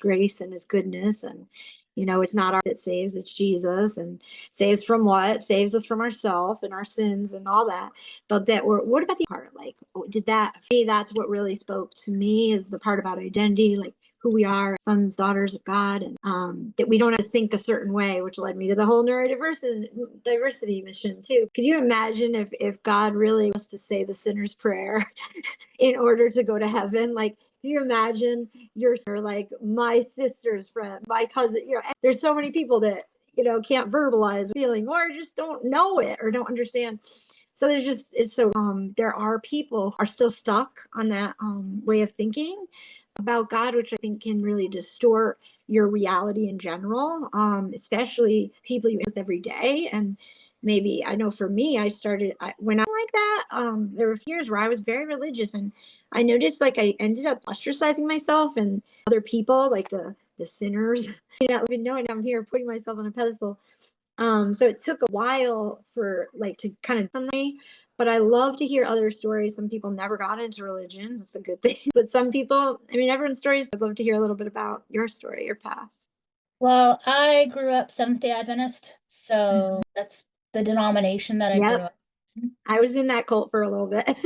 grace and his goodness. And, it's not our that saves, it's Jesus. And saves from what? Saves us from ourselves and our sins and all that. But what about the part? Like, that's what really spoke to me, is the part about identity, like who we are, sons, daughters of God, and that we don't have to think a certain way, which led me to the whole neurodiversity mission too. Could you imagine if God really was to say the sinner's prayer in order to go to heaven? Like, can you imagine like my sister's friend, my cousin? There's so many people that can't verbalize feeling, or just don't know it, or don't understand. So there are people who are still stuck on that way of thinking about God, which I think can really distort your reality in general, especially people you with every day. And maybe, I know for me, when I'm like that, there were years where I was very religious, and I noticed like I ended up ostracizing myself and other people, like the sinners, not even knowing I'm here putting myself on a pedestal. So it took a while for to kind of me, but I love to hear other stories. Some people never got into religion. It's a good thing. But some people, everyone's stories. I'd love to hear a little bit about your story, your past. Well, I grew up Seventh-day Adventist, so that's the denomination that I grew up in. I was in that cult for a little bit.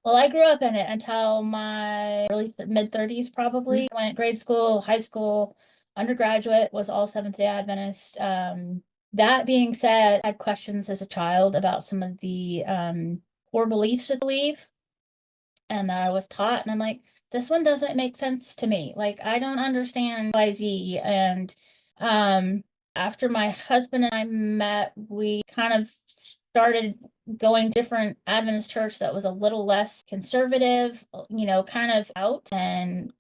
Well, I grew up in it until my mid-30s, probably. Went grade school, high school, undergraduate was all Seventh-day Adventist. That being said, I had questions as a child about some of the core beliefs I believe and that I was taught. And I'm like, this one doesn't make sense to me. Like, I don't understand YZ. And after my husband and I met, we kind of started going different Adventist church that was a little less conservative, kind of out and